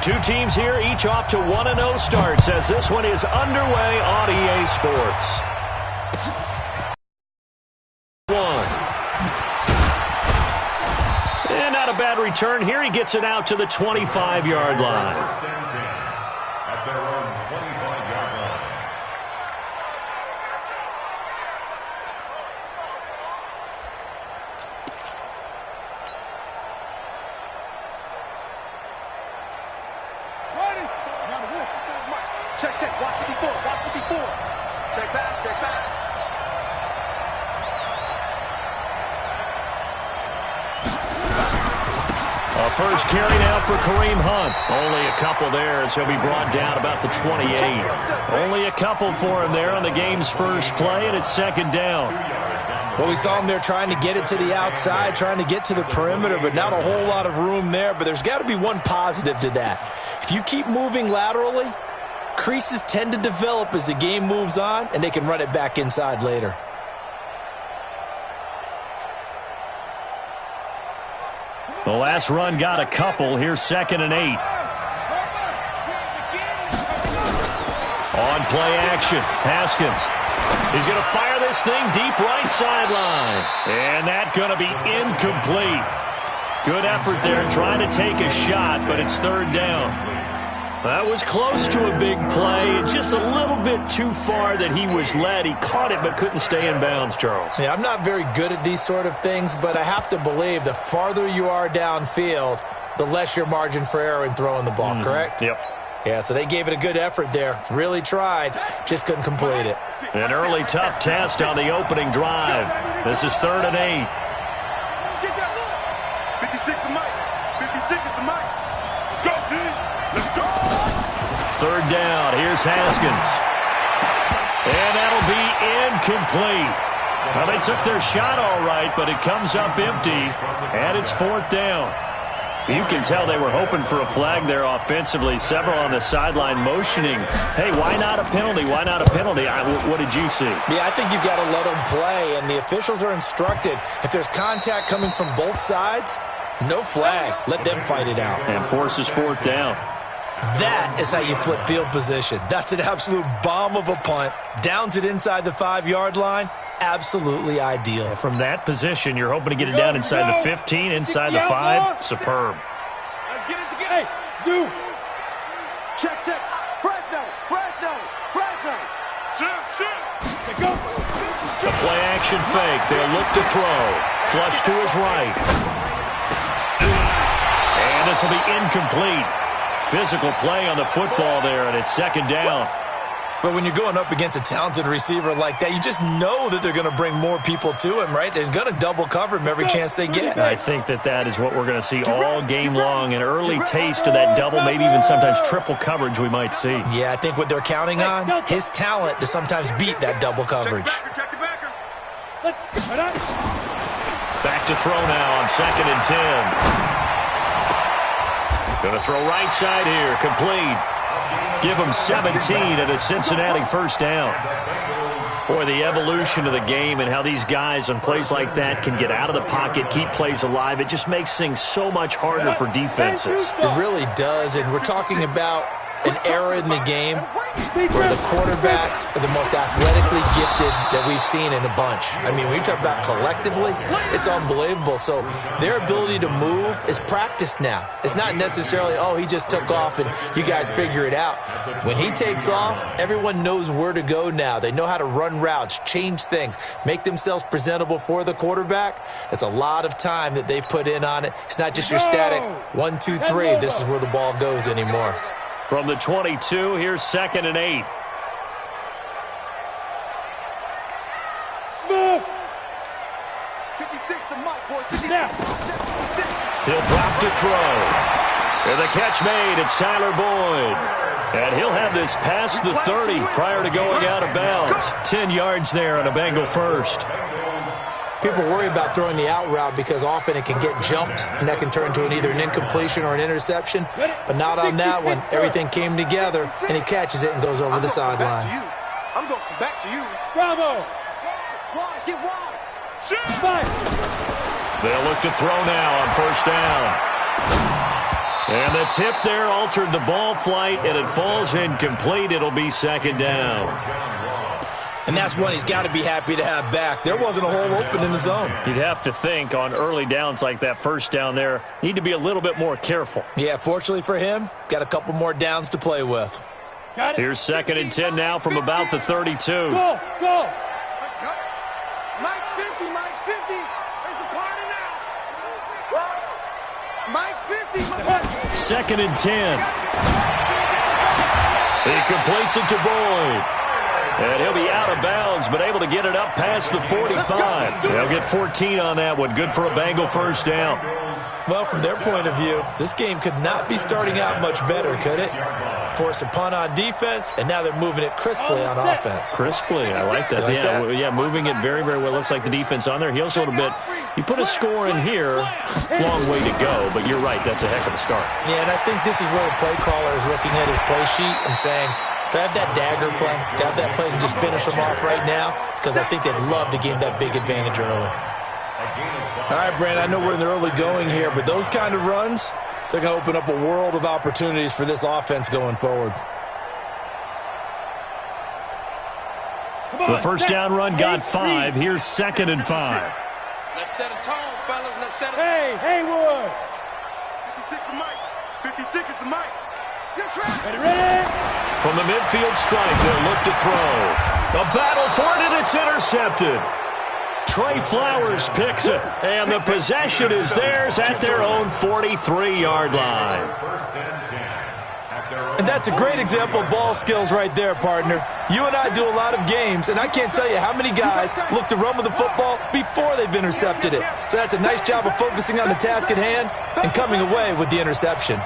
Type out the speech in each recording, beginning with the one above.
Two teams here, each off to 1-0 starts as this one is underway on EA Sports. And not a bad return here. He gets it out to the 25-yard line. At their own 25-yard line. Ready? Now the wolf. Check, check. Watch 54. Watch 54. Check back. Check back. A first carry now for Kareem Hunt. Only a couple there as he'll be brought down about the 28. Only a couple for him there on the game's first play, and it's second down. Well, we saw him there trying to get it to the outside, trying to get to the perimeter, but not a whole lot of room there. But there's got to be one positive to that. If you keep moving laterally, creases tend to develop as the game moves on, and they can run it back inside later. The last run got a couple. Here's 2nd and 8. On play action, Haskins. He's going to fire this thing deep right sideline. And that's going to be incomplete. Good effort there trying to take a shot, but it's third down. That was close to a big play. Just a little bit too far that he was led. He caught it but couldn't stay in bounds, Charles. Yeah, I'm not very good at these sort of things, but I have to believe the farther you are downfield, the less your margin for error in throwing the ball, correct? Yep. Yeah, so they gave it a good effort there. Really tried, just couldn't complete it. An early tough test on the opening drive. This is 3rd and 8. 56 is Mike. 56 is the Mike. Let's go, dude. Let's go. Third down. Here's Haskins. And that'll be incomplete. Well, they took their shot all right, but it comes up empty, and it's 4th down. You can tell they were hoping for a flag there offensively. Several on the sideline motioning, hey, why not a penalty? Why not a penalty? What did you see? Yeah, I think you've got to let them play, and the officials are instructed. If there's contact coming from both sides, no flag. Let them fight it out. And forces 4th down. That is how you flip field position. That's an absolute bomb of a punt. Downs it inside the 5-yard line. Absolutely ideal. From that position, you're hoping to get it down inside the 15, inside the 5. Superb. Let's get it together. Hey, Zoo. Check, check. Fresno. Shit. Go. The play action fake. They'll look to throw. Flush to his right. And this will be incomplete. Physical play on the football there, and it's 2nd down. But when you're going up against a talented receiver like that, you just know that they're going to bring more people to him, right? They're going to double cover him every chance they get. I think that is what we're going to see all game long. An early taste of that double, maybe even sometimes triple coverage we might see. Yeah, I think what they're counting on, his talent to sometimes beat that double coverage. Back to throw now on 2nd and 10. Going to throw right side here, complete. Give them 17 at a Cincinnati first down. Boy, the evolution of the game and how these guys on plays like that can get out of the pocket, keep plays alive, it just makes things so much harder for defenses. It really does, and we're talking about an era in the game where the quarterbacks are the most athletically gifted that we've seen in a bunch. I mean, when you talk about collectively, it's unbelievable. So their ability to move is practiced now. It's not necessarily, oh, he just took off and you guys figure it out. When he takes off, everyone knows where to go now. They know how to run routes, change things, make themselves presentable for the quarterback. It's a lot of time that they put in on it. It's not just your static 1, 2, 3. This is where the ball goes anymore. From the 22, here's 2nd and 8. Smooth. 56 to Mike, boys. 56. He'll drop to throw. And the catch made. It's Tyler Boyd. And he'll have this past the 30 prior to going out of bounds. 10 yards there on a Bengal first. People worry about throwing the out route because often it can get jumped, and that can turn into either an incompletion or an interception. But not on that one. Everything came together, and he catches it and goes over the sideline. I'm going to come back to you. Bravo. Wide, get wide. Shoot. They'll look to throw now on first down. And the tip there altered the ball flight, and it falls incomplete. It'll be second down. And that's one he's got to be happy to have back. There wasn't a hole open in the zone. You'd have to think on early downs like that first down there, need to be a little bit more careful. Yeah, fortunately for him, got a couple more downs to play with. Here's second and 10 now from about the 32. Go, go. Let's go. Mike's 50, Mike's 50. There's a party now. Mike's 50. Second and 10. He completes it to Boyd. And he'll be out of bounds, but able to get it up past the 45. They'll get 14 on that one. Good for a Bengal first down. Well, from their point of view, this game could not be starting out much better, could it? Force a punt on defense, and now they're moving it crisply on offense. Crisply, I like that. Yeah, moving it very, very well. Looks like the defense on their heels a little bit. You put a score in here, long way to go, but you're right, that's a heck of a start. Yeah, and I think this is where the play caller is looking at his play sheet and saying, do I have that dagger play? Do I have that play and just finish them off right now? Because I think they'd love to gain that big advantage early. All right, Brandon, I know we're in the early going here, but those kind of runs, they're going to open up a world of opportunities for this offense going forward. The first down run got 5. Here's second and 5. Let's set a tone, fellas. Let's set a tone. Hey, Haywood. 56 to Mike. 56 is the Mike. Get track. Ready? From the midfield stripe, they'll look to throw. A battle for it, and it's intercepted. Trey Flowers picks it, and the possession is theirs at their own 43-yard line. And that's a great example of ball skills right there, partner. You and I do a lot of games, and I can't tell you how many guys look to run with the football before they've intercepted it. So that's a nice job of focusing on the task at hand and coming away with the interception.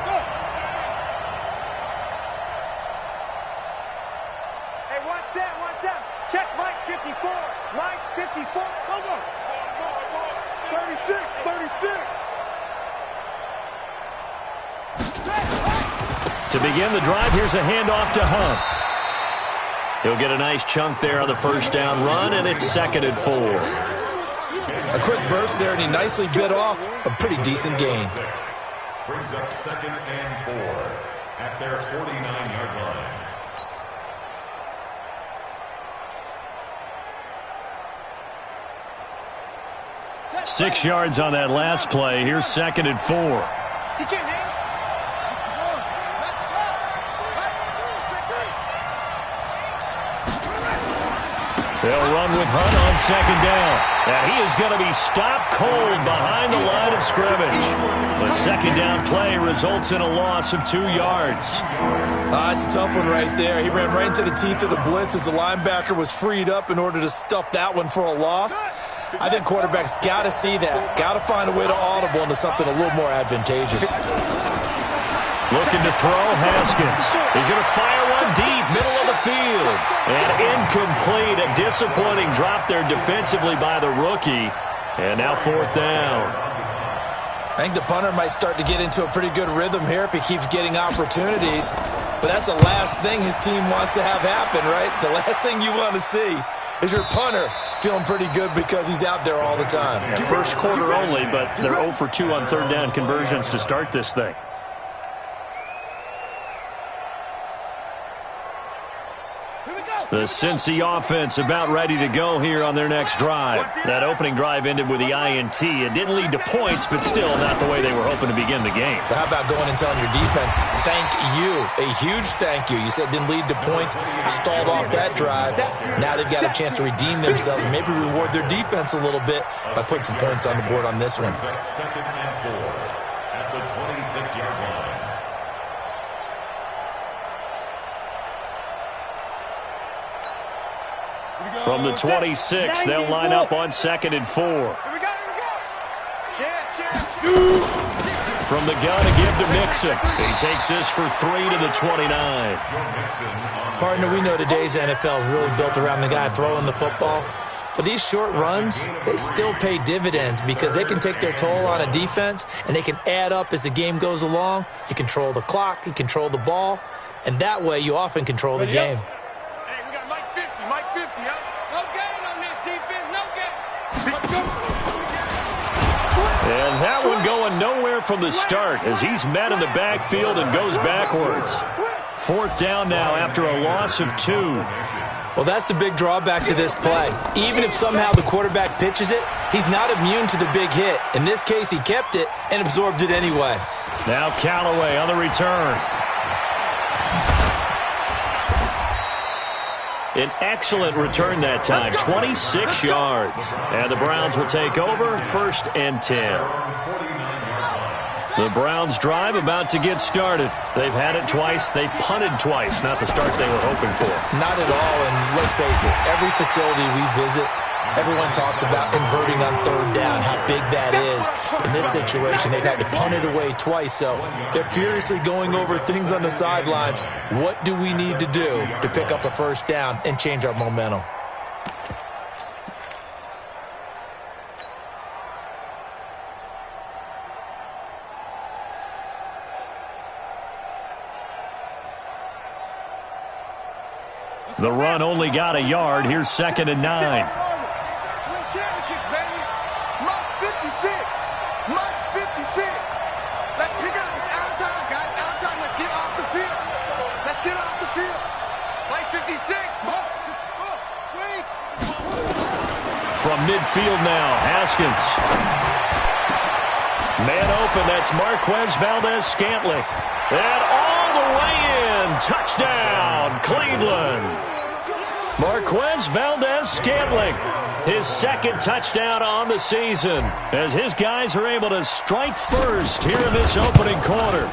Hey, 1-7, 1-7. Check Mike 54. Mike 54. Go, go. 36, 36. To begin the drive, here's a handoff to Hunt. He'll get a nice chunk there on the first down run, and it's second and 4. A quick burst there, and he nicely bit off a pretty decent gain. Brings up second and 4 at their 49-yard line. Six yards on that last play. Here's second and 4. You can't hang. They'll run with Hunt on second down. And he is going to be stopped cold behind the line of scrimmage. The second down play results in a loss of 2 yards. It's a tough one right there. He ran right into the teeth of the blitz as the linebacker was freed up in order to stuff that one for a loss. I think quarterbacks got to see that. Got to find a way to audible into something a little more advantageous. Looking to throw, Haskins. He's going to fire one deep, middle of the field. And incomplete. A disappointing drop there defensively by the rookie. And now fourth down. I think the punter might start to get into a pretty good rhythm here if he keeps getting opportunities. But that's the last thing his team wants to have happen, right? The last thing you want to see is your punter feeling pretty good because he's out there all the time. Yeah, first quarter only, but they're 0 for 2 on third down conversions to start this thing. The Cincy offense about ready to go here on their next drive. That opening drive ended with the INT. It didn't lead to points, but still not the way they were hoping to begin the game. But how about going and telling your defense, thank you, a huge thank you. You said it didn't lead to points, stalled off that drive. Now they've got a chance to redeem themselves and maybe reward their defense a little bit by putting some points on the board on this one. Second and 4 at the 26-yard line. From the 26, they'll line up on second and 4. Here we go, here we go. Chance, shoot. From the gun to give to Mixon. He takes this for 3 to the 29. Partner, we know today's NFL is really built around the guy throwing the football. But these short runs, they still pay dividends because they can take their toll on a defense and they can add up as the game goes along. You control the clock, you control the ball, and that way you often control the game. Hey, we got Mike 50, Mike 50, huh? No gain on this defense, no gain. Let's go. And that one going nowhere from the start as he's met in the backfield and goes backwards. Fourth down now after a loss of 2. Well, that's the big drawback to this play. Even if somehow the quarterback pitches it, he's not immune to the big hit. In this case, he kept it and absorbed it anyway. Now Callaway on the return. An excellent return that time, 26 yards. And the Browns will take over, 1st and 10. The Browns drive about to get started. They've had it twice. They've punted twice. Not the start they were hoping for. Not at all, and let's face it, every facility we visit, everyone talks about converting on 3rd down, how big that is. In this situation, they've had to punt it away twice, so they're furiously going over things on the sidelines. What do we need to do to pick up a 1st down and change our momentum? The run only got a yard. Here's 2nd and 9. Championships, baby. March 56. March 56. Let's pick up. It's out of time, guys. Out of time. Let's get off the field. Let's get off the field. Play 56. From midfield now, Haskins. Man open, that's Marquez Valdez-Scantling. And all the way in. Touchdown, Cleveland. Marquez Valdez-Scantling. His 2nd touchdown on the season as his guys are able to strike first here in this opening quarter.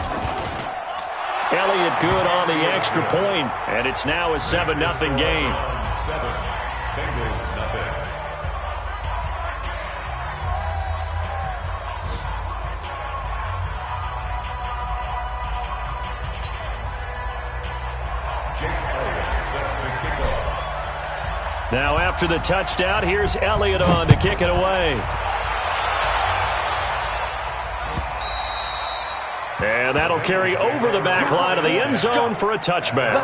Elliott good on the extra point, and it's now a 7-0 game. 7, Bengals nothing. Now after the touchdown, here's Elliott on to kick it away. And that'll carry over the back line of the end zone for a touchback.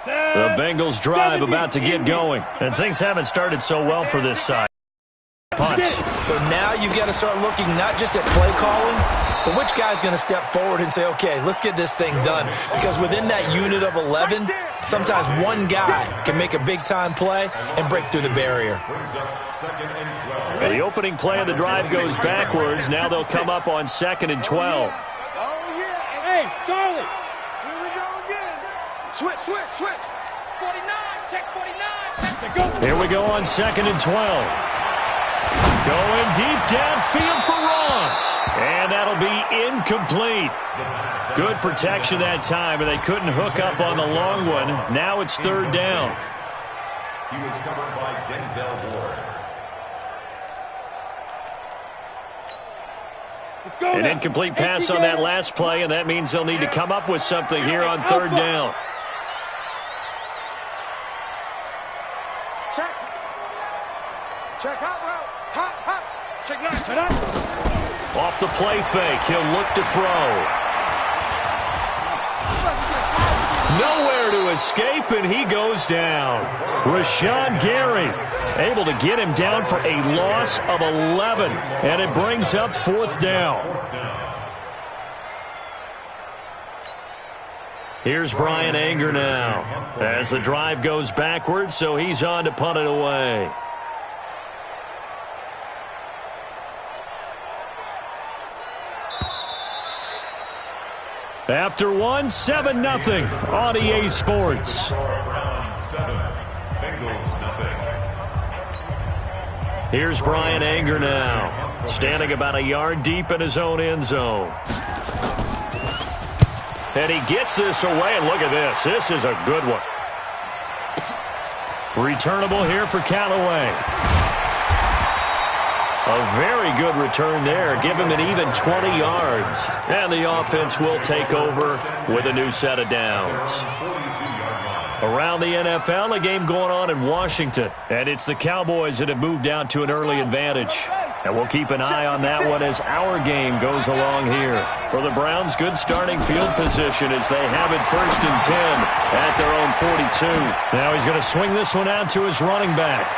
The Bengals drive about to get going, and things haven't started so well for this side. Punts. So now you've got to start looking not just at play calling, but which guy's going to step forward and say, okay, let's get this thing done. Because within that unit of 11, sometimes one guy can make a big-time play and break through the barrier. So the opening play of the drive goes backwards. Now they'll come up on 2nd and 12. Oh, yeah. Hey, Charlie. Here we go again. Switch. 49, check 49. Here we go on 2nd and 12. Going deep downfield for Ross. And that'll be incomplete. Good protection that time, and they couldn't hook up on the long one. Now it's 3rd down. He was covered by Denzel Ward. An incomplete pass on that last play, and that means they'll need to come up with something here on 3rd down. Check hot route. Hot. Check nine. Off the play fake, he'll look to throw. Nowhere to escape, and he goes down. Rashawn Gary able to get him down for a loss of 11, and it brings up 4th down. Here's Brian Anger now as the drive goes backwards, so he's on to punt it away. After one, 7-0 on EA Sports. Here's Brian Anger now, standing about a yard deep in his own end zone. And he gets this away, and look at this. This is a good one. Returnable here for Callaway. A very good return there. Give him an even 20 yards. And the offense will take over with a new set of downs. Around the NFL, a game going on in Washington. And it's the Cowboys that have moved out to an early advantage. And we'll keep an eye on that one as our game goes along here. For the Browns, good starting field position as they have it 1st and 10 at their own 42. Now he's going to swing this one out to his running back.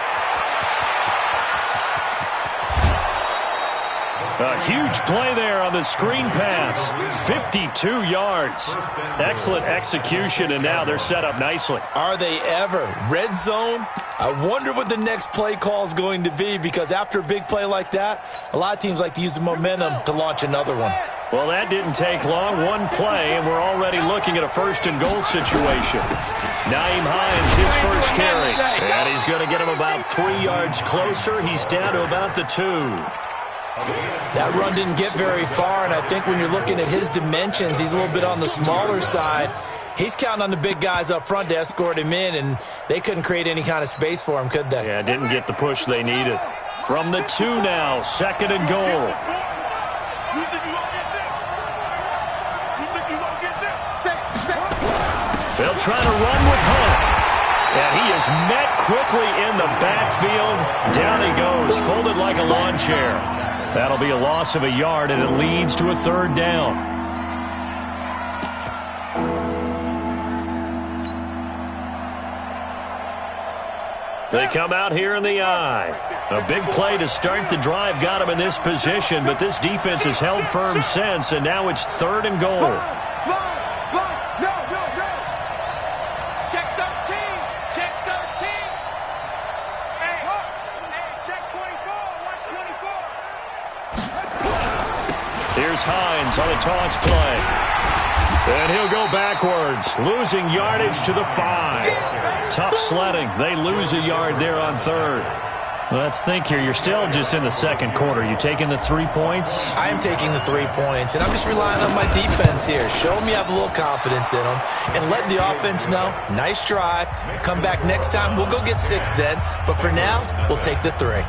A huge play there on the screen pass. 52 yards. Excellent execution, and now they're set up nicely. Are they ever? Red zone? I wonder what the next play call is going to be, because after a big play like that, a lot of teams like to use the momentum to launch another one. Well, that didn't take long. One play, and we're already looking at a 1st and goal situation. Nyheim Hines, his first carry. And he's going to get him about 3 yards closer. He's down to about the 2. That run didn't get very far, and I think when you're looking at his dimensions, he's a little bit on the smaller side. He's counting on the big guys up front to escort him in, and they couldn't create any kind of space for him, could they? Yeah, didn't get the push they needed. From the 2 now, 2nd and goal. They'll try to run with Hunt. And he is met quickly in the backfield. Down he goes, folded like a lawn chair. That'll be a loss of a yard, and it leads to a 3rd down. They come out here in the eye. A big play to start the drive got him in this position, but this defense has held firm since, and now it's 3rd and goal. Check 13. Check 13. Hey, check 24. Watch 24. Here's Hines on a toss play. And he'll go backwards, losing yardage to the 5. Tough sledding. They lose a yard there on 3rd. Let's think here. You're still just in the 2nd quarter. You taking the 3 points? I am taking the 3 points, and I'm just relying on my defense here. Show me I have a little confidence in them, and let the offense know, nice drive. Come back next time. We'll go get 6 then, but for now, we'll take the 3.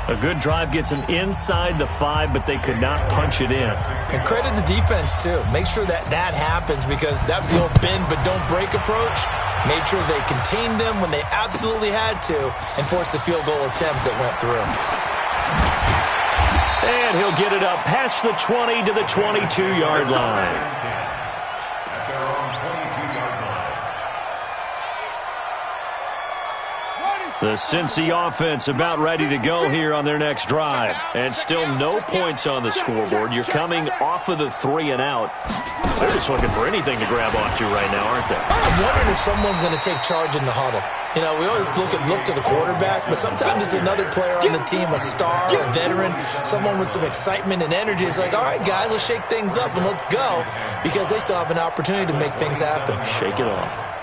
A good drive gets them inside the 5, but they could not punch it in. And credit the defense, too. Make sure that happens, because that was the old bend but don't break approach. Made sure they contained them when they absolutely had to and forced the field goal attempt that went through. And he'll get it up past the 20 to the 22-yard line. The Cincy offense about ready to go here on their next drive. And still no points on the scoreboard. You're coming off of the 3 and out. They're just looking for anything to grab onto right now, aren't they? I'm wondering if someone's going to take charge in the huddle. You know, we always look to the quarterback, but sometimes it's another player on the team, a star, a veteran, someone with some excitement and energy. It's like, all right, guys, let's shake things up and let's go, because they still have an opportunity to make things happen. Shake it off.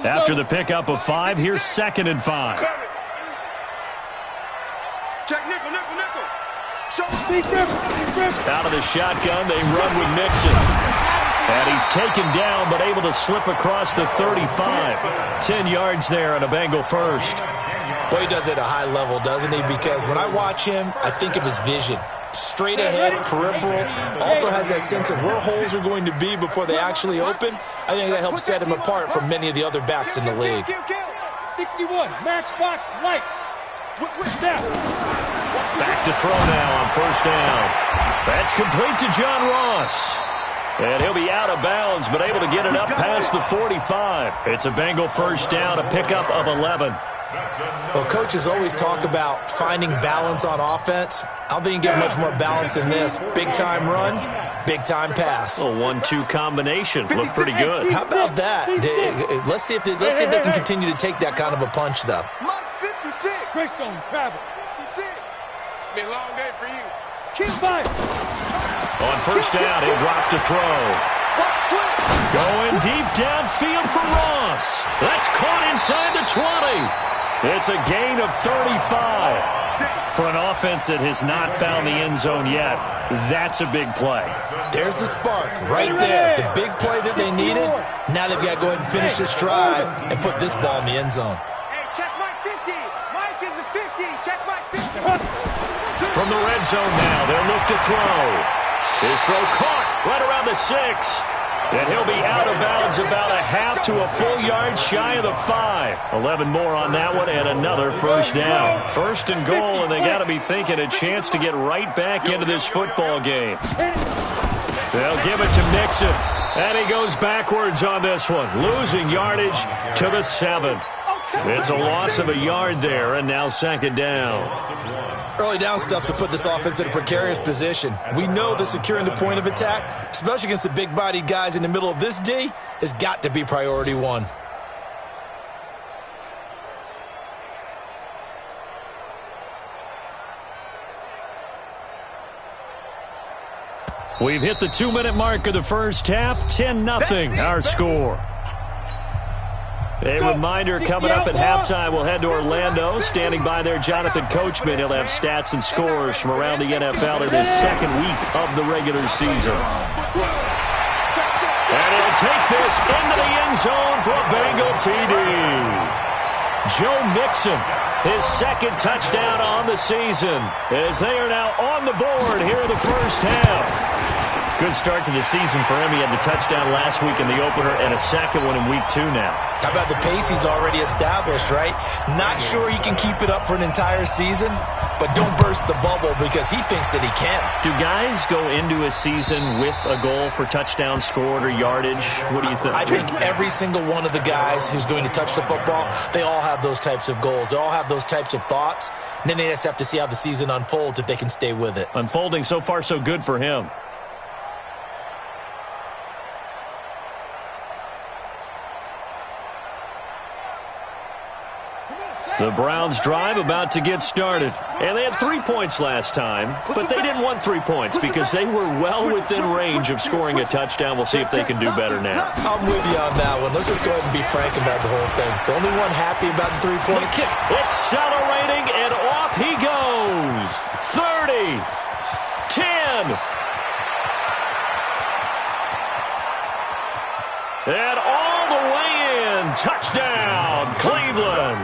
After the pickup of 5, here's 2nd and 5. Check nickel, nickel, nickel. Out of the shotgun, they run with Mixon. And he's taken down, but able to slip across the 35. 10 yards there on a Bengal first. Boy, he does it at a high level, doesn't he? Because when I watch him, I think of his vision. Straight ahead, peripheral, also has that sense of where holes are going to be before they actually open. I think that helps set him apart from many of the other backs in the league. 61, matchbox, lights. Back to throw now on 1st down. That's complete to John Ross. And he'll be out of bounds, but able to get it up past the 45. It's a Bengal 1st down, a pickup of 11. Well, coaches always talk about finding balance on offense. I don't think you can get much more balance than this. Big-time run, big-time pass. A 1-2 combination. Looked pretty good. How about that? Let's see if they can continue to take that kind of a punch, though. Mike 56. Greystone travel. 56. It's been a long day for you. Keep five. On 1st down, he'll drop to throw. Going deep downfield for Ross. That's caught inside the 20. It's a gain of 35. For an offense that has not found the end zone yet, that's a big play. There's the spark right there. The big play that they needed. Now they've got to go ahead and finish this drive and put this ball in the end zone. Hey, check my From the red zone now, they'll look to throw. His throw caught right around the 6. And he'll be out of bounds about a half to a full yard shy of the 5. 11 more on that one and another first down. First and goal, and they got to be thinking a chance to get right back into this football game. They'll give it to Mixon. And he goes backwards on this one, losing yardage to the 7. It's a loss of a yard there, and now second down. Early down stuff to put this offense in a precarious position. We know that securing the point of attack, especially against the big-bodied guys in the middle of this D, has got to be priority one. We've hit the 2-minute mark of the first half, 10-0 our score. A reminder coming up at halftime, we'll head to Orlando. Standing by there, Jonathan Coachman. He'll have stats and scores from around the NFL in his second week of the regular season. And he'll take this into the end zone for a Bengal TD. Joe Mixon, his second touchdown on the season, as they are now on the board here in the first half. Good start to the season for him. He had the touchdown last week in the opener and a second one in week 2 now. How about the pace he's already established, right? Not sure he can keep it up for an entire season, but don't burst the bubble because he thinks that he can. Do guys go into a season with a goal for touchdown scored or yardage? What do you think? I think every single one of the guys who's going to touch the football, they all have those types of goals. They all have those types of thoughts. And then they just have to see how the season unfolds if they can stay with it. Unfolding so far so good for him. The Browns drive about to get started. And they had 3 points last time, but they didn't want 3 points because they were well within range of scoring a touchdown. We'll see if they can do better now. I'm with you on that one. Let's just go ahead and be frank about the whole thing. The only one happy about the 3-point kick. Accelerating, and off he goes. 30, 10. And all the way in. Touchdown, Cleveland.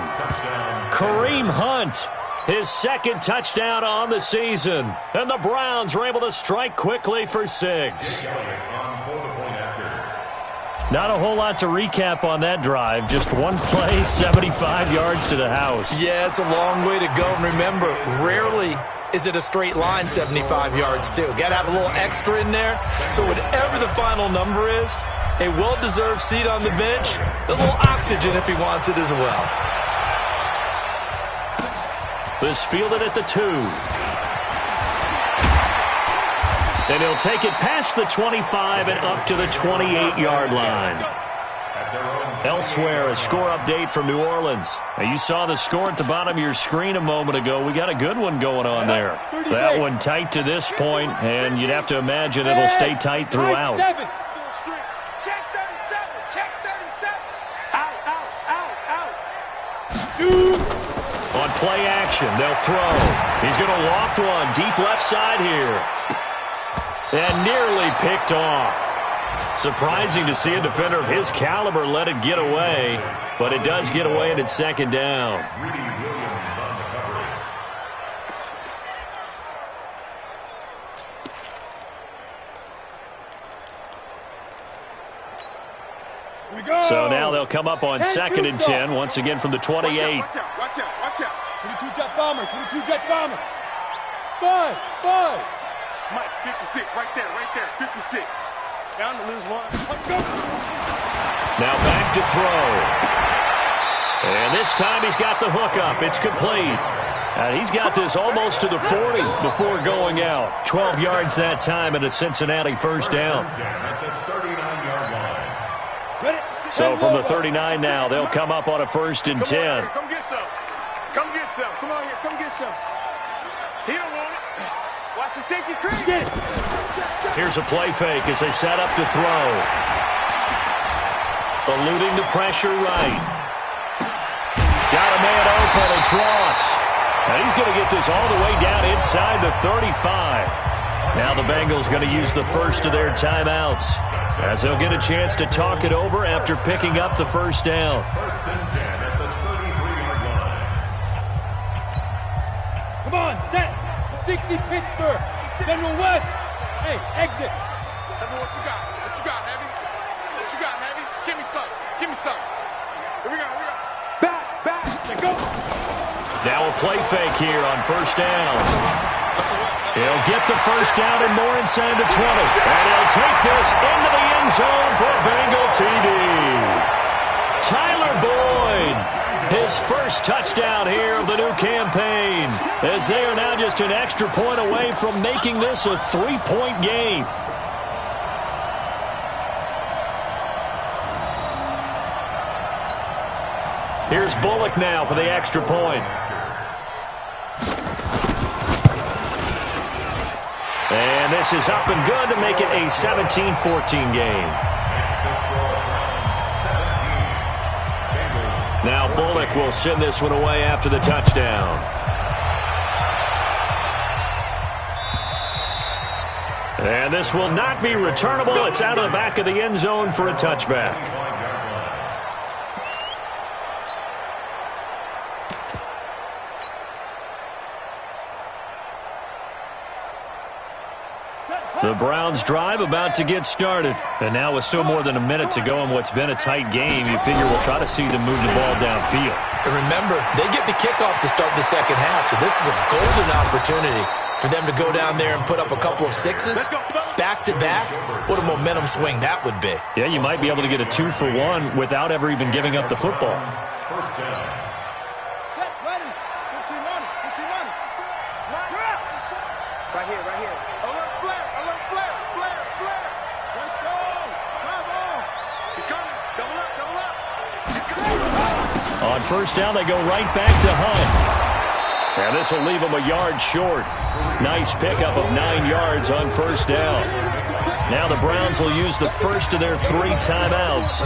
Kareem Hunt, his second touchdown on the season. And the Browns were able to strike quickly for 6. Not a whole lot to recap on that drive. Just one play, 75 yards to the house. Yeah, it's a long way to go. And remember, rarely is it a straight line 75 yards, too. Got to have a little extra in there. So whatever the final number is, a well-deserved seat on the bench, a little oxygen if he wants it as well. This fielded at the 2. And he'll take it past the 25 and up to the 28-yard line. Elsewhere, a score update from New Orleans. Now, you saw the score at the bottom of your screen a moment ago. We got a good one going on there. That one tight to this point, and you'd have to imagine it'll stay tight throughout. Check 37. Check 37. Out. On play action, they'll throw. He's going to loft one deep left side here. And nearly picked off. Surprising to see a defender of his caliber let it get away, but it does get away and it's second down. So now they'll come up on 2nd and 10, once again from the 28. Watch out. 22-jet bomber, 22-jet bomber. 5. Mike, 56, right there, 56. Down to lose one. Now back to throw. And this time he's got the hook up. It's complete. And he's got this almost to the 40 before going out. 12 yards that time and a Cincinnati first down. So from the 39 now, they'll come up on a 1st and 10. Come get some. Come on here, come get some. He don't want it. Watch the safety creep. Here's a play fake as they set up to throw. Eluding the pressure right. Got a man open. It's Ross. And he's going to get this all the way down inside the 35. Now the Bengals going to use the first of their timeouts, as they'll get a chance to talk it over after picking up the first down. 1st and 10 at the 33-yard line. Come on, set. 60 Pittsburgh. General West. Hey, exit. Heavy, what you got? What you got, Heavy? What you got, Heavy? Give me some. Give me some. Here we go, here we go. Back. Let go. Now a play fake here on first down. He'll get the first down and more inside the 20. And he'll take this into the end zone for a Bengal TD. Tyler Boyd, his first touchdown here of the new campaign, as they are now just an extra point away from making this a 3-point game. Here's Bullock now for the extra point. And this is up and good to make it a 17-14 game. Now Bullock will send this one away after the touchdown. And this will not be returnable. It's out of the back of the end zone for a touchback. The Browns drive about to get started. And now with still more than a minute to go in what's been a tight game, you figure we'll try to see them move the ball downfield. And remember, they get the kickoff to start the second half, so this is a golden opportunity for them to go down there and put up a couple of sixes back-to-back. What a momentum swing that would be. Yeah, you might be able to get a 2-for-1 without ever even giving up the football. First down. Check, ready. 15 on it. 15 on it. Right here. Alert flare. Let's go. Come on. He's coming. Double up. He's coming. On first down, they go right back to Hunt. And this will leave them a yard short. Nice pickup of 9 yards on first down. Now the Browns will use the first of their 3 timeouts,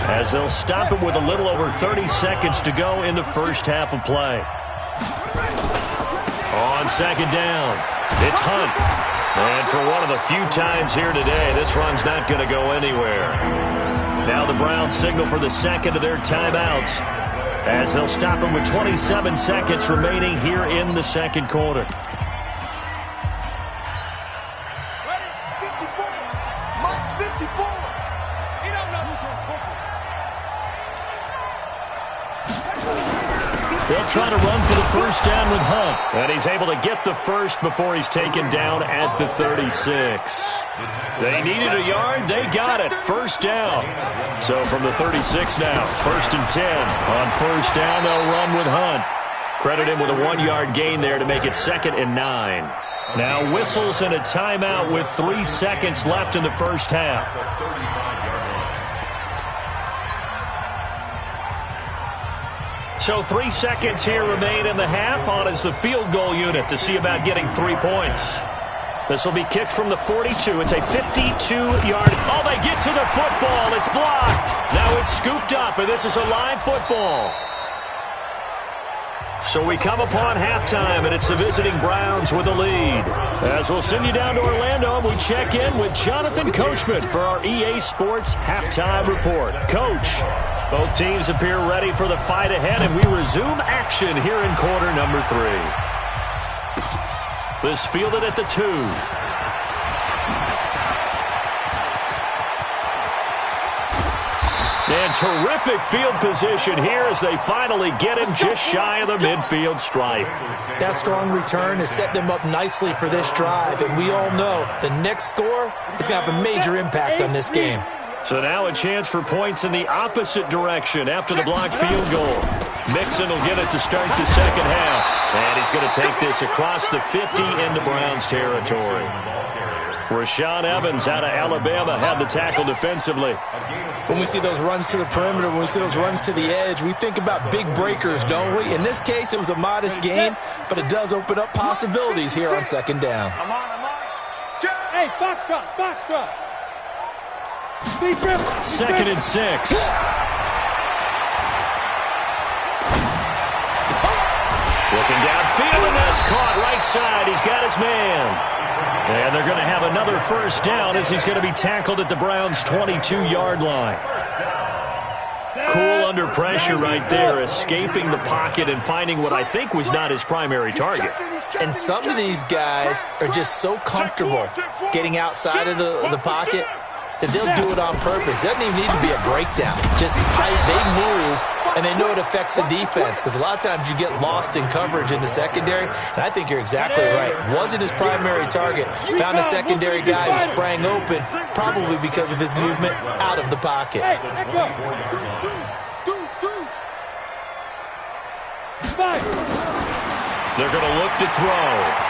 as they'll stop it with a little over 30 seconds to go in the first half of play. On second down, it's Hunt. And for one of the few times here today, this run's not going to go anywhere. Now the Browns signal for the second of their timeouts, as they'll stop him with 27 seconds remaining here in the second quarter. Ready? 54. Mike 54. He don't know who's on focus. They'll try to run for the first down with Hunt. And he's able to get the first before he's taken down at the 36. They needed a yard. They got it. First down. So from the 36 now, 1st and 10. On first down, they'll run with Hunt. Credit him with a 1-yard gain there to make it 2nd and 9. Now whistles and a timeout with 3 seconds left in the first half. So 3 seconds here remain in the half. On is the field goal unit to see about getting 3 points. This will be kicked from the 42. It's a 52-yard. Oh, they get to the football. It's blocked. Now it's scooped up, and this is a live football. So we come upon halftime, and it's the visiting Browns with the lead. As we'll send you down to Orlando, and we check in with Jonathan Coachman for our EA Sports Halftime Report. Coach, both teams appear ready for the fight ahead, and we resume action here in quarter number 3. This fielded at the 2. And terrific field position here as they finally get him just shy of the midfield stripe. That strong return has set them up nicely for this drive, and we all know the next score is going to have a major impact on this game. So now a chance for points in the opposite direction after the blocked field goal. Mixon will get it to start the second half. And he's going to take this across the 50 into Browns territory. Rashaan Evans out of Alabama had the tackle defensively. When we see those runs to the perimeter, when we see those runs to the edge, we think about big breakers, don't we? In this case, it was a modest gain, but it does open up possibilities here on second down. Hey, foxtrot. 2nd and 6. Looking downfield, and that's caught right side. He's got his man. And they're going to have another first down as he's going to be tackled at the Browns' 22-yard line. Cool under pressure right there, escaping the pocket and finding what I think was not his primary target. And some of these guys are just so comfortable getting outside of the pocket that they'll do it on purpose. It doesn't even need to be a breakdown. Just they move, and they know it affects the defense, because a lot of times you get lost in coverage in the secondary, and I think you're exactly right. Wasn't his primary target. Found a secondary guy who sprang open, probably because of his movement out of the pocket. They're going to look to throw.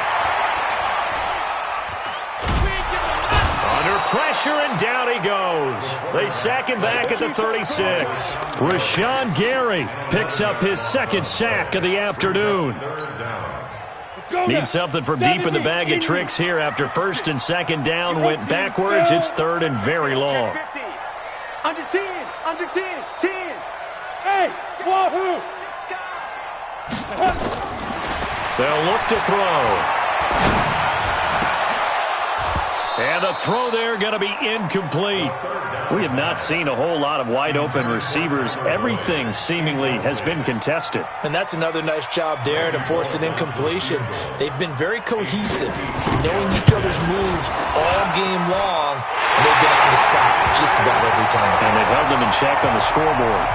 Under pressure, and down he goes. They sack him back at the 36. Rashawn Gary picks up his second sack of the afternoon. Needs something from deep in the bag of tricks here after first and second down went backwards. It's third and very long. Under 10, under 10, 10. Hey, wahoo! They'll look to throw. And the throw there going to be incomplete. We have not seen a whole lot of wide-open receivers. Everything seemingly has been contested. And that's another nice job there to force an incompletion. They've been very cohesive, knowing each other's moves all game long, and they've been on the spot just about every time. And they've held them in check on the scoreboard.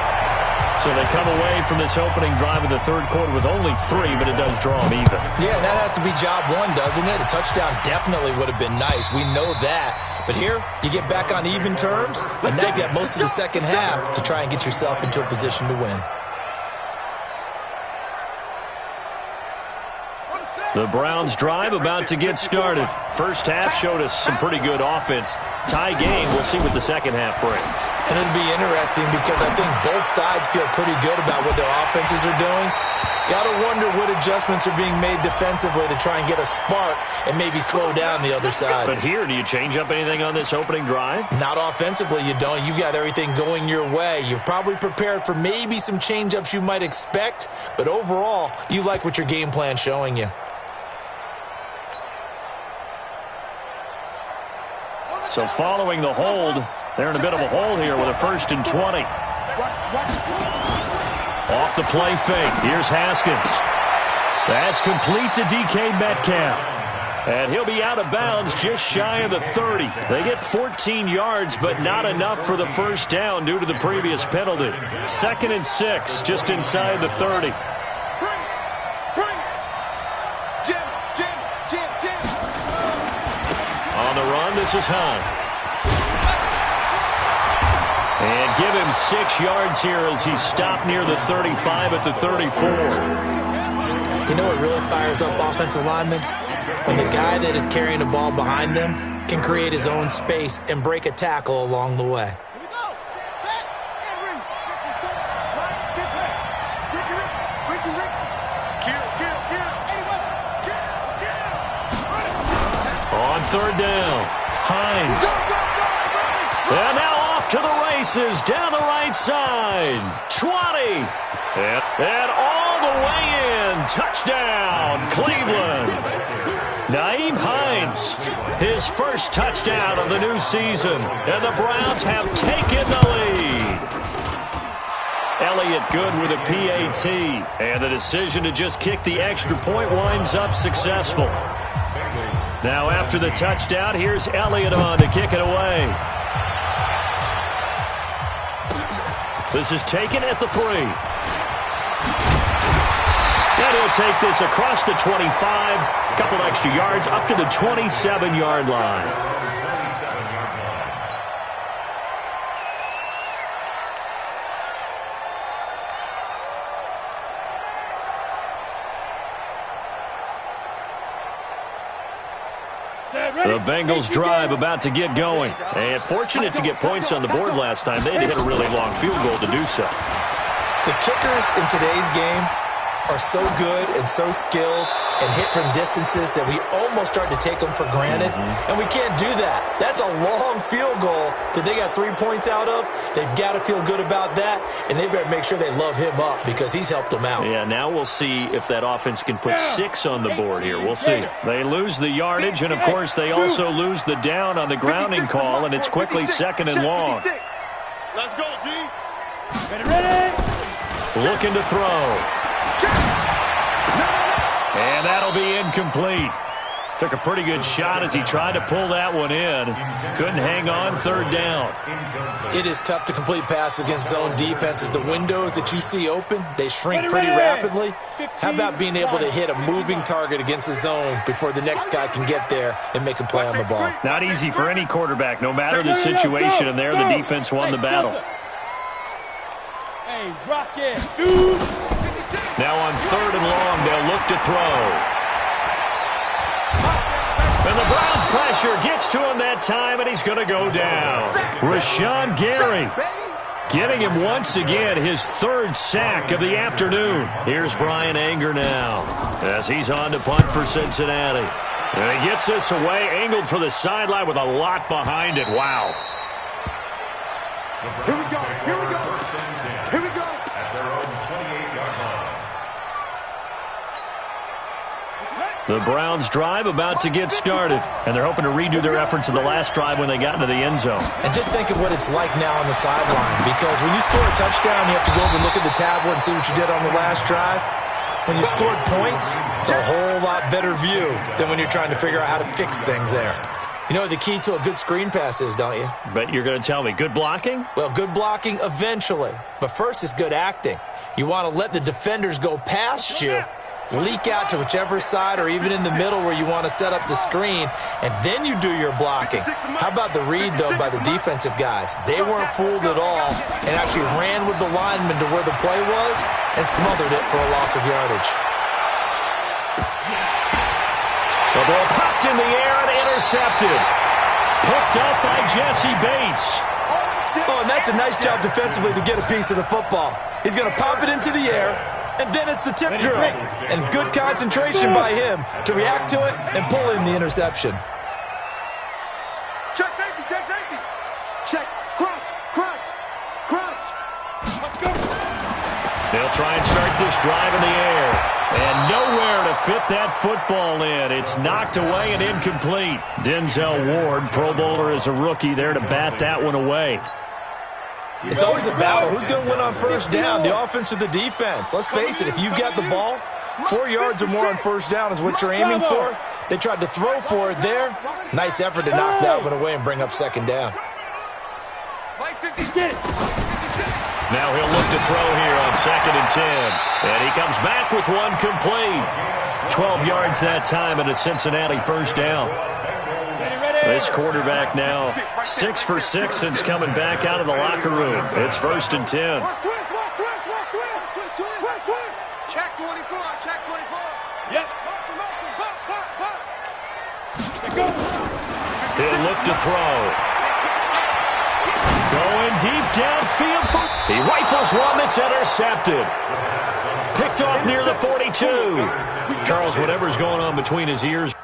So they come away from this opening drive in the third quarter with only 3, but it does draw them even. Yeah, and that has to be job one, doesn't it? A touchdown definitely would have been nice. We know that. But here, you get back on even terms, and now you've got most of the second half to try and get yourself into a position to win. The Browns drive about to get started. First half showed us some pretty good offense. Tie game, we'll see what the second half brings. And it'll be interesting because I think both sides feel pretty good about what their offenses are doing. Got to wonder what adjustments are being made defensively to try and get a spark and maybe slow down the other side. But here, do you change up anything on this opening drive? Not offensively, you don't. You've got everything going your way. You've probably prepared for maybe some change-ups you might expect, but overall, you like what your game plan's showing you. So following the hold, they're in a bit of a hole here with a 1st and 20. Off the play fake. Here's Haskins. That's complete to DK Metcalf. And he'll be out of bounds just shy of the 30. They get 14 yards, but not enough for the first down due to the previous penalty. 2nd and 6, just inside the 30. On the run, this is Hunt. And give him 6 yards here as he's stopped near the 35 at the 34. You know what really fires up offensive linemen? When the guy that is carrying the ball behind them can create his own space and break a tackle along the way. On third down, Hines. And now off to the races, down the right side. 20. And all the way in. Touchdown, Cleveland. Nyheim Hines, his first touchdown of the new season. And the Browns have taken the lead. Elliott good with a PAT. And the decision to just kick the extra point winds up successful. Now after the touchdown, here's Elliott on to kick it away. This is taken at the 3. And he'll take this across the 25. A couple extra yards up to the 27-yard line. The Bengals drive about to get going. And fortunate to get points on the board last time. They had to hit a really long field goal to do so. The kickers in today's game are so good and so skilled and hit from distances that we almost start to take them for granted. And we can't do that. That's a long field goal that they got 3 points out of. They've got to feel good about that, and they better make sure they love him up because he's helped them out. Yeah, now we'll see if that offense can put 6 on the board here. We'll see. They lose the yardage, and, of course, they also lose the down on the grounding call, and it's quickly 2nd and long. Let's go, D. Ready? Looking to throw. And that'll be incomplete. Took a pretty good shot as he tried to pull that one in. Couldn't hang on, third down. It is tough to complete passes against zone defenses. The windows that you see open, they shrink pretty rapidly. How about being able to hit a moving target against a zone before the next guy can get there and make a play on the ball? Not easy for any quarterback, no matter the situation, and there the defense won the battle. Hey, rock it. Shoot. Now on 3rd and long, they'll look to throw. And the Browns pressure gets to him that time, and he's going to go down. Rashawn Gary getting him once again his 3rd sack of the afternoon. Here's Brian Anger now as he's on to punt for Cincinnati. And he gets this away, angled for the sideline with a lot behind it. Wow. Here we go. Here we go. Here we go. At their own 28-yard line. The Browns drive about to get started, and they're hoping to redo their efforts in the last drive when they got into the end zone. And just think of what it's like now on the sideline, because when you score a touchdown, you have to go over and look at the tablet and see what you did on the last drive. When you scored points, it's a whole lot better view than when you're trying to figure out how to fix things there. You know what the key to a good screen pass is, don't you? But you're going to tell me, good blocking? Well, good blocking eventually. But first is good acting. You want to let the defenders go past you, leak out to whichever side or even in the middle where you want to set up the screen, and then you do your blocking. How about the read, though, by the defensive guys? They weren't fooled at all and actually ran with the lineman to where the play was and smothered it for a loss of yardage. The ball popped in the air and intercepted. Picked up by Jesse Bates. Oh, and that's a nice job defensively to get a piece of the football. He's going to pop it into the air, and then it's the tip drill. And good concentration by him to react to it and pull in the interception. Check safety, check safety. Check, crunch, crunch, crunch. Let's go. They'll try and start this drive in the air. And nowhere to fit that football in. It's knocked away and incomplete. Denzel Ward, Pro Bowler as a rookie, there to bat that one away. It's always a battle. Who's going to win on first down, the offense or the defense? Let's face it, if you've got the ball, 4 yards or more on first down is what you're aiming for. They tried to throw for it there. Nice effort to knock that one away and bring up second down. Now he'll look to throw here on 2nd and 10. And he comes back with one complete. 12 yards that time and a Cincinnati first down. This quarterback now 6 for 6 since coming back out of the locker room. It's 1st and 10. Check 24, check 24. Yep. He'll look to throw. Going deep downfield. He rifles one that's intercepted. Picked off near the 42. Charles, whatever's going on between his ears.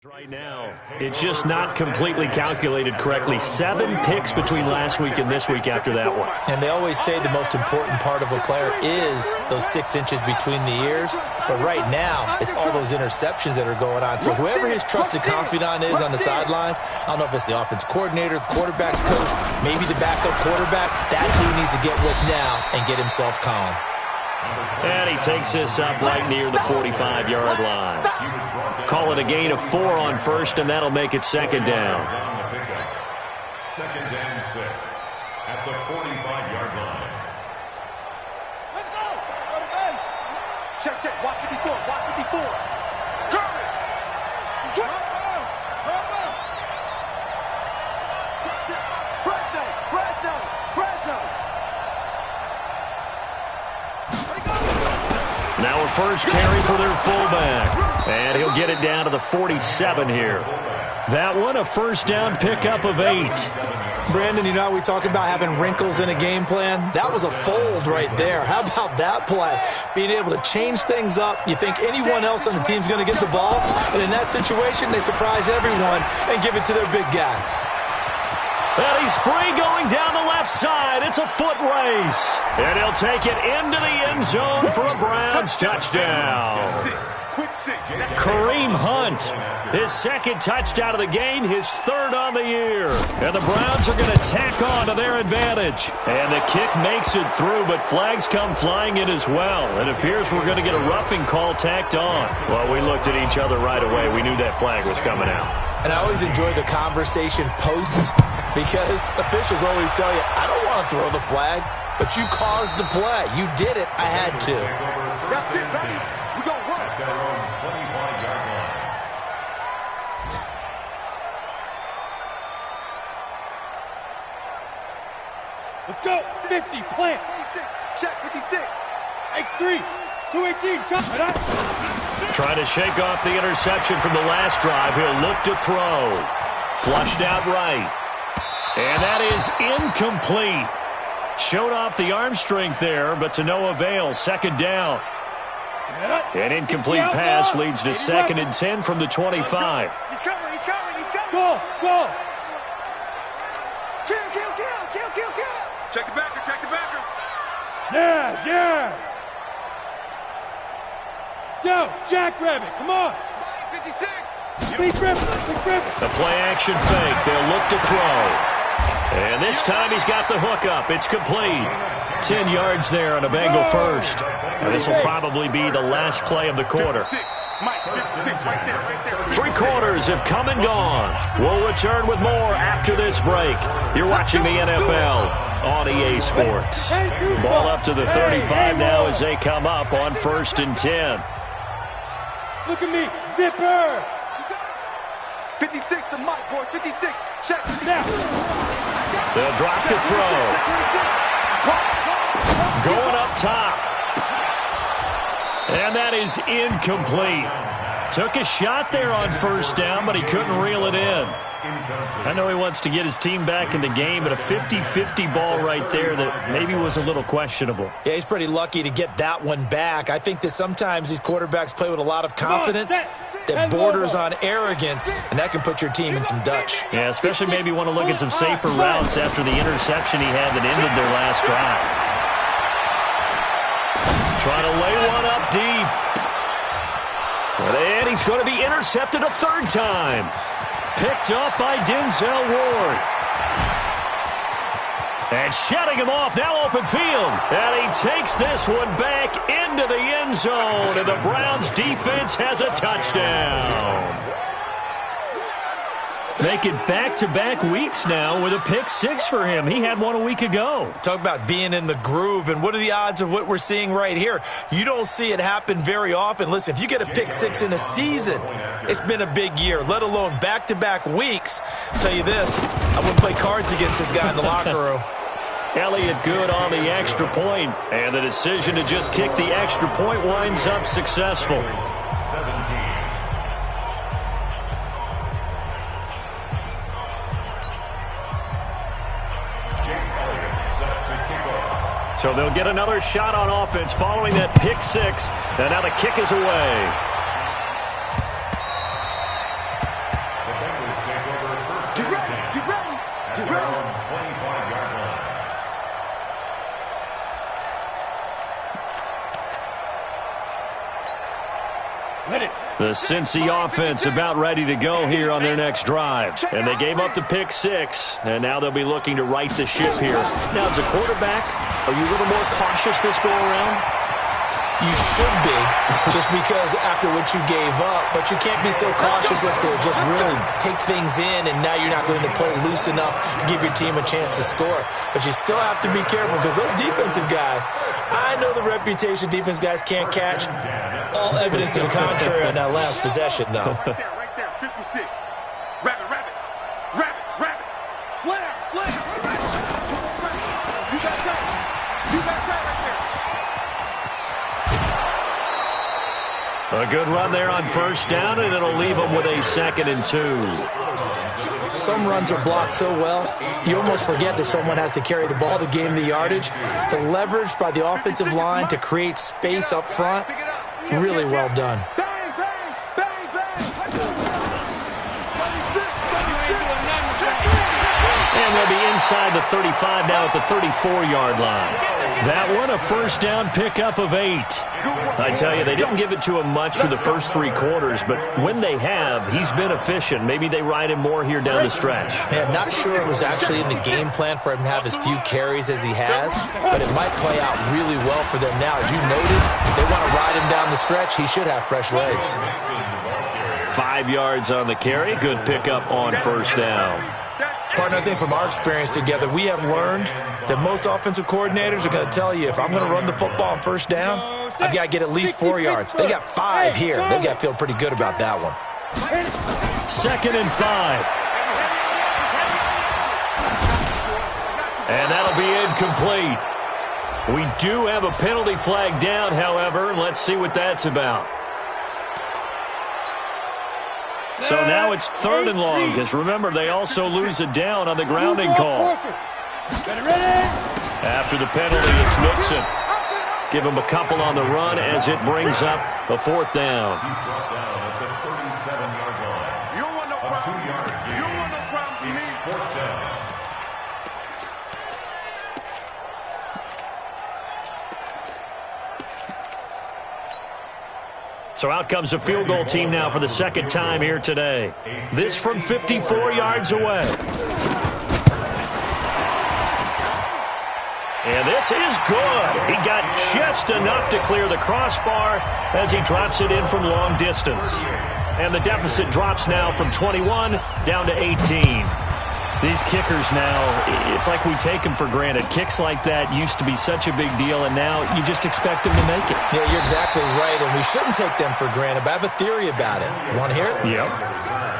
Right now, it's just not completely calculated correctly. 7 picks between last week and this week after that one. And they always say the most important part of a player is those 6 inches between the ears. But right now, it's all those interceptions that are going on. So whoever his trusted confidant is on the sidelines, I don't know if it's the offense coordinator, the quarterback's coach, maybe the backup quarterback, that's who he needs to get with now and get himself calm. And he takes this up right near the 45-yard line. Call it a gain of 4 on first, and that'll make it second down. 2nd and 6 at the 45-yard line. Let's go. Go to bench. Check, check. Watch 54. Watch 54. Curry. Check. Check, check. Fresno. Fresno. Fresno. Now a first carry for their fullback. And he'll get it down to the 47 here. That one, a first down pickup of 8. Brandon, you know, we talk about having wrinkles in a game plan. That was a fold right there. How about that play? Being able to change things up. You think anyone else on the team's going to get the ball, and in that situation, they surprise everyone and give it to their big guy. And he He's free going down the left side. It's a foot race. And he'll take it into the end zone for a Browns touchdown. Kareem Hunt, his second touchdown of the game, his third on the year. And the Browns are going to tack on to their advantage. And the kick makes it through, but flags come flying in as well. It appears we're going to get a roughing call tacked on. Well, we looked at each other right away. We knew that flag was coming out. And I always enjoy the conversation post because officials always tell you, I don't want to throw the flag, but you caused the play. You did it. I had to. That's it, baby. We gonna work. At their own 25-yard line. Let's go. 50, plant. 56. Check 56. X3, 218, chop. Trying to shake off the interception from the last drive. He'll look to throw. Flushed out right. And that is incomplete. Showed off the arm strength there, but to no avail. Second down. An incomplete pass leads to 2nd and 10 from the 25. He's coming. He's coming. Go, go. Kill. Check the backer. Yes. Yo, Jackrabbit, come on. 56. Big rip. The play-action fake. They'll look to throw. And this time he's got the hook up. It's complete. 10 yards there on a Bengal first. And this will probably be the last play of the quarter. 56. Mike, 56, right there. 3 quarters have come and gone. We'll return with more after this break. You're watching the NFL on EA Sports. Ball up to the 35 now as they come up on 1st and 10. Look at me, zipper. 56 to Mike, boys. 56. Check. Now. They'll drop to throw. Going up top. And that is incomplete. Took a shot there on 1st down, but he couldn't reel it in. I know he wants to get his team back in the game, but a 50-50 ball right there that maybe was a little questionable. Yeah, he's pretty lucky to get that one back. I think that sometimes these quarterbacks play with a lot of confidence that borders on arrogance, and that can put your team in some Dutch. Yeah, especially maybe want to look at some safer routes after the interception he had that ended their last drive. Trying to lay one up deep. And he's going to be intercepted a 3rd time. Picked up by Denzel Ward. And shutting him off, now open field. And he takes this one back into the end zone. And the Browns defense has a touchdown. Make it back-to-back weeks now with a pick 6 for him. He had one a week ago. Talk about being in the groove, and what are the odds of what we're seeing right here? You don't see it happen very often. Listen, if you get a pick 6 in a season, it's been a big year, let alone back-to-back weeks. I'll tell you this, I wouldn't play cards against this guy in the locker room. Elliott good on the extra point, and the decision to just kick the extra point winds up successful. 17. So they'll get another shot on offense following that pick 6. And now the kick is away. The Bengals take over 1st and 10. Get ready. At their own 25-yard line. Let it. The Cincy offense about ready to go here on their next drive. And they gave up the pick 6, and now they'll be looking to right the ship here. Now, as a quarterback, are you a little more cautious this go-around? You should be, just because after what you gave up, but you can't be so cautious as to just really take things in, and now you're not going to play loose enough to give your team a chance to score. But you still have to be careful, because those defensive guys, I know the reputation defense guys can't catch. All evidence to the contrary on that last possession, though. Right there, 56. Rabbit. Slam. You got that right there. A good run there on 1st down, and it'll leave them with a 2nd and 2. Some runs are blocked so well, you almost forget that someone has to carry the ball to gain the yardage. The leverage by the offensive line to create space up front, really well done. And they'll be inside the 35 now at the 34-yard line. That one a first down pickup of 8. I tell you, they didn't give it to him much for the first 3 quarters, but when they have, he's been efficient. Maybe they ride him more here down the stretch. Yeah, I'm not sure it was actually in the game plan for him to have as few carries as he has, but it might play out really well for them now. As you noted, if they want to ride him down the stretch, he should have fresh legs. 5 yards on the carry. Good pickup on first down. Partner, I think from our experience together, we have learned that most offensive coordinators are going to tell you, if I'm going to run the football on first down, I've got to get at least 4 yards. They got 5 here. They've got to feel pretty good about that one. 2nd and 5. And that'll be incomplete. We do have a penalty flag down, however. Let's see what that's about. So now it's 3rd and long, because remember, they also lose a down on the grounding call. After the penalty, it's Mixon. Give him a couple on the run as it brings up a 4th down. He's brought down at the 37-yard line. You don't want no problem. A 2-yard gain. You don't want no problem for me. It's 4th down. So out comes a field goal team now for the 2nd time here today. This from 54 yards away. And this is good. He got just enough to clear the crossbar as he drops it in from long distance. And the deficit drops now from 21 down to 18. These kickers now, it's like we take them for granted. Kicks like that used to be such a big deal, and now you just expect them to make it. Yeah, you're exactly right, and we shouldn't take them for granted, but I have a theory about it. You want to hear it? Yep.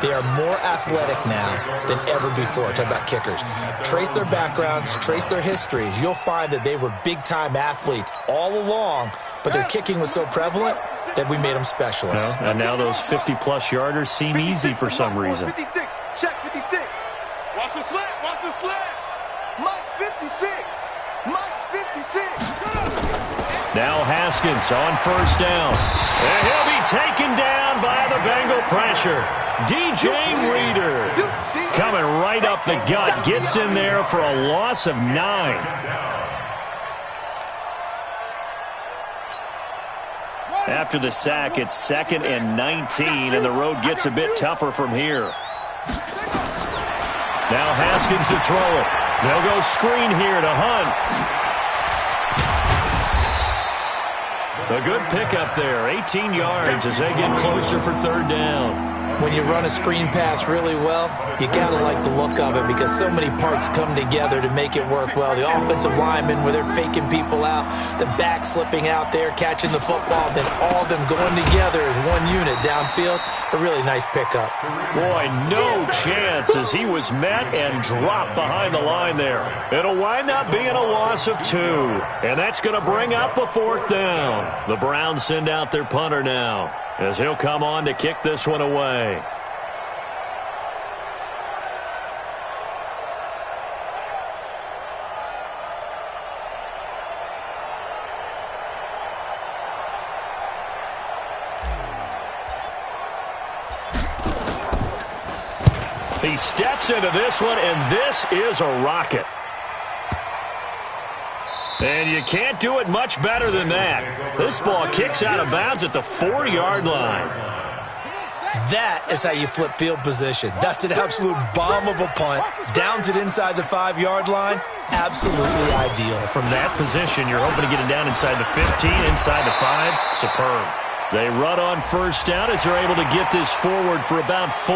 They are more athletic now than ever before. Talk about kickers. Trace their backgrounds, trace their histories. You'll find that they were big-time athletes all along, but their kicking was so prevalent that we made them specialists. And now those 50-plus yarders seem easy for some reason. 56. Check 56. Watch the slant. Watch the slant. Mike's 56. Mike's 56. Now Haskins on first down. And he'll be taken down by the Bengal pressure. DJ Reader coming right up the gut. Gets in there for a loss of 9. After the sack, it's 2nd and 19, and the road gets a bit tougher from here. Now Haskins to throw it. They'll go screen here to Hunt. A good pickup there, 18 yards as they get closer for 3rd down. When you run a screen pass really well, you got to like the look of it because so many parts come together to make it work well. The offensive linemen, where they're faking people out, the back slipping out there, catching the football, then all of them going together as one unit downfield. A really nice pickup. Boy, no chance as he was met and dropped behind the line there. It'll wind up being a loss of 2, and that's going to bring up a 4th down. The Browns send out their punter now as he'll come on to kick this one away. He steps into this one, and this is a rocket. And you can't do it much better than that. This ball kicks out of bounds at the 4-yard line. That is how you flip field position. That's an absolute bomb of a punt. Downs it inside the 5-yard line. Absolutely ideal. From that position, you're hoping to get it down inside the 15, inside the 5. Superb. They run on first down as they're able to get this forward for about 4.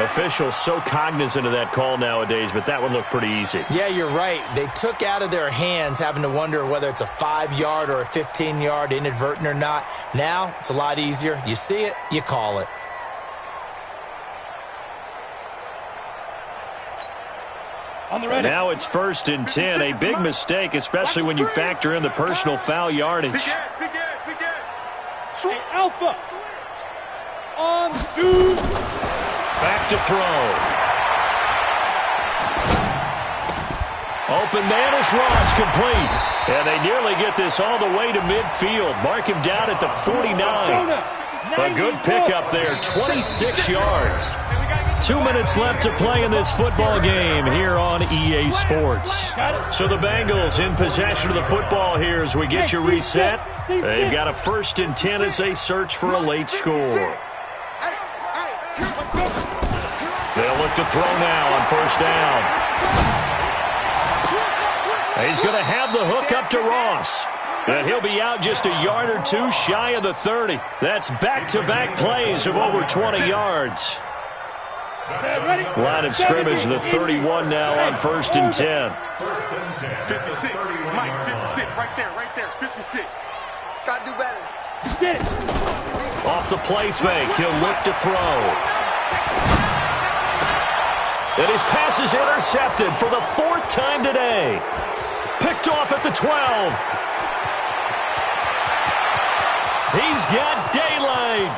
Officials so cognizant of that call nowadays, but that one looked pretty easy. Yeah, you're right. They took out of their hands having to wonder whether it's a 5-yard or a 15-yard inadvertent or not. Now, it's a lot easier. You see it, you call it. Now it's 1st and 10. A big mistake, especially when you factor in the personal foul yardage. Hey, Alpha. On 2. Back to throw. Open man is Ross, complete. And they nearly get this all the way to midfield. Mark him down at the 49. A good pickup there, 26 yards. 2 minutes left to play in this football game here on EA Sports. So the Bengals in possession of the football here as we get you reset. They've got a 1st and 10 as they search for a late score. They'll look to throw now on 1st down. He's going to have the hook up to Ross. And he'll be out just a yard or two shy of the 30. That's back-to-back plays of over 20 yards. Line of scrimmage, the 31 now on 1st and 10. 56. Mike, 56. Right there. 56. Got to do better. Get it. Off the play fake, he'll look to throw. And his pass is intercepted for the 4th time today. Picked off at the 12. He's got daylight.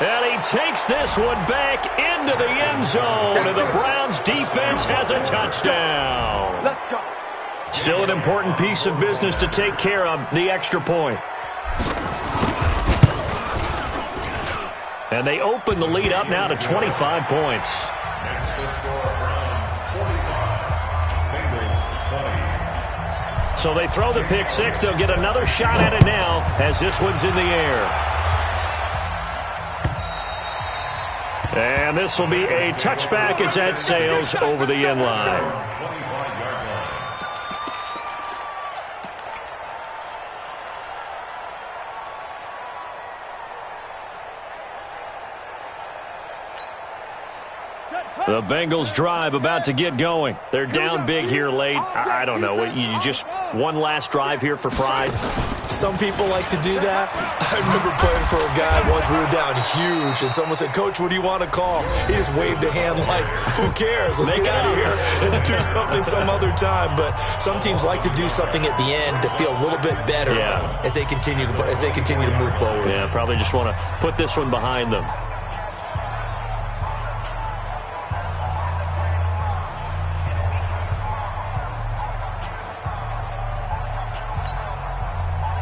And he takes this one back into the end zone. And the Browns defense has a touchdown. Let's go. Still an important piece of business to take care of, the extra point. And they open the lead up now to 25 points. Next to score, Browns 45, Bengals 20. So they throw the pick six. They'll get another shot at it now as this one's in the air. And this will be a touchback as that sails over the end line. 25-yard line. The Bengals drive about to get going. They're down big here late. I don't know. You just one last drive here for pride? Some people like to do that. I remember playing for a guy once. We were down huge, and someone said, "Coach, what do you want to call?" He just waved a hand like, "Who cares? Let's get out of here and do something some other time." But some teams like to do something at the end to feel a little bit better as they continue to move forward. Yeah, probably just want to put this one behind them.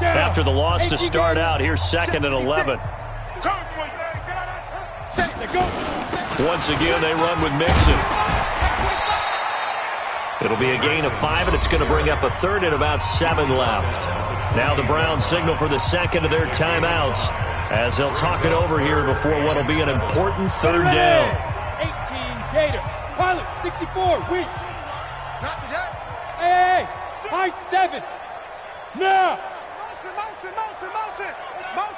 After the loss to start out, here's 2nd and 11. Once again, they run with Mixon. It'll be a gain of 5, and it's going to bring up a 3rd and about 7 left. Now the Browns signal for the 2nd of their timeouts as they'll talk it over here before what will be an important 3rd down. 18 Gator. Pilot 64. Weak. Not today. Hey. High 7. Now.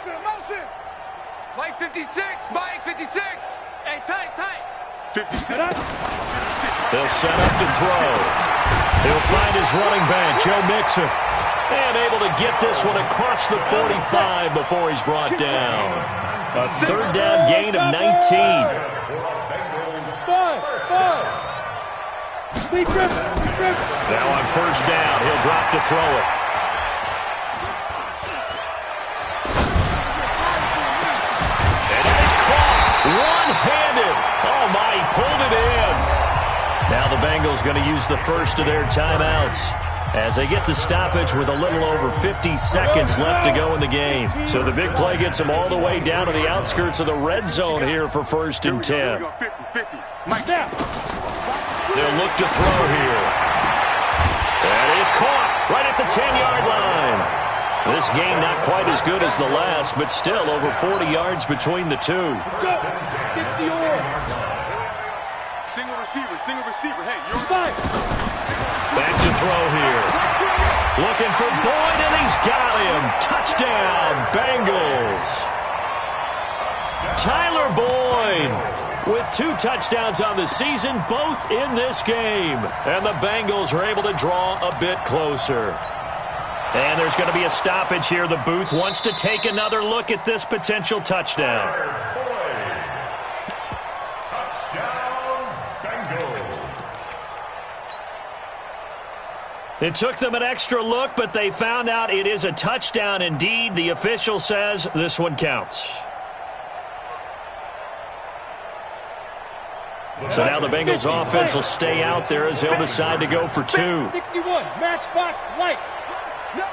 Motion. Mike 56. Mike 56. Hey, tight. 56. They'll set up to throw. He'll find his running back, Joe Mixon. And able to get this one across the 45 before he's brought down. A 3rd down gain of 19. 5. Now on 1st down, he'll drop to throw it. One-handed. Oh, my, he pulled it in. Now the Bengals going to use the 1st of their timeouts as they get the stoppage with a little over 50 seconds left to go in the game. So the big play gets them all the way down to the outskirts of the red zone here for 1st and 10. They'll look to throw here. That is caught right at the 10-yard line. This game not quite as good as the last, but still over 40 yards between the two. Single receiver. Hey, you're Back to throw here. Looking for Boyd, and he's got him. Touchdown, Bengals. Tyler Boyd with 2 touchdowns on the season, both in this game. And the Bengals are able to draw a bit closer. And there's going to be a stoppage here. The booth wants to take another look at this potential touchdown. Touchdown, Bengals. It took them an extra look, but they found out it is a touchdown indeed. The official says this one counts. So now the Bengals offense will stay out there as they'll decide to go for 2. 61. Matchbox lights. No.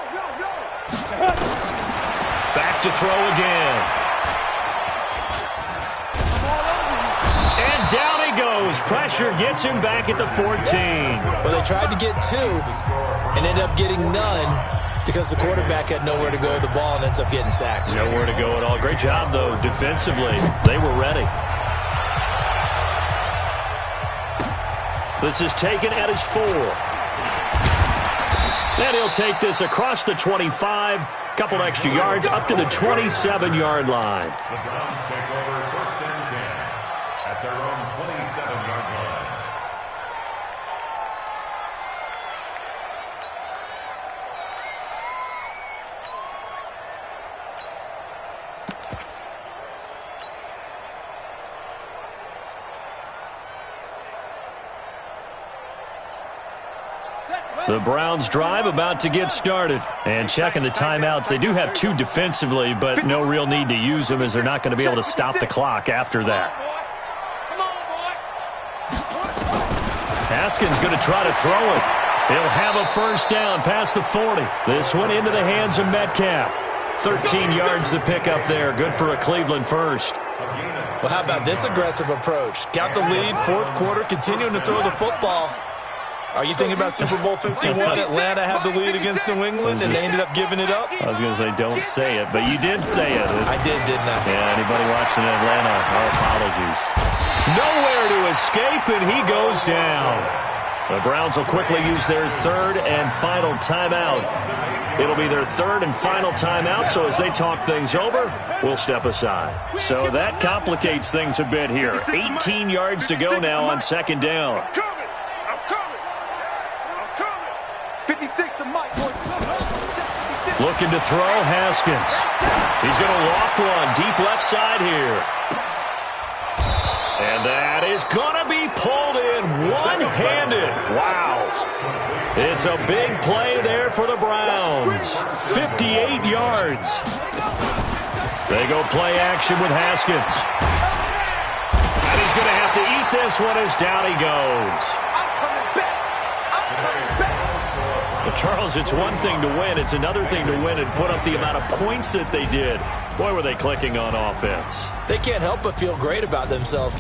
Back to throw again. goes. Pressure gets him back at the 14. Well, they tried to get 2 and ended up getting none because the quarterback had nowhere to go with the ball and ends up getting sacked. Nowhere to go at all. Great job, though, defensively. They were ready. This is taken at his 4. And he'll take this across the 25. Couple extra yards up to the 27-yard line. The Browns take over 1st and 10 at their own 27-yard line. The Browns drive about to get started. And checking the timeouts, they do have 2 defensively, but no real need to use them as they're not going to be able to stop the clock after that. Haskins going to try to throw it. He'll have a first down past the 40. This one into the hands of Metcalf. 13 yards to pick up there. Good for a Cleveland first. Well, how about this aggressive approach? Got the lead, 4th quarter, continuing to throw the football. Are you thinking about Super Bowl 51? Atlanta had the lead against New England, and they ended up giving it up? I was going to say don't say it, but you did say it. I did, didn't I? Yeah, anybody watching Atlanta, our apologies. Nowhere to escape, and he goes down. The Browns will quickly use their 3rd and final timeout. It'll be their 3rd and final timeout, so as they talk things over, we'll step aside. So that complicates things a bit here. 18 yards to go now on 2nd down. Looking to throw, Haskins. He's going to loft one deep left side here. And that is going to be pulled in one-handed. Wow. It's a big play there for the Browns. 58 yards. They go play action with Haskins. And he's going to have to eat this one as down he goes. Charles, it's one thing to win. It's another thing to win and put up the amount of points that they did. Boy, were they clicking on offense. They can't help but feel great about themselves.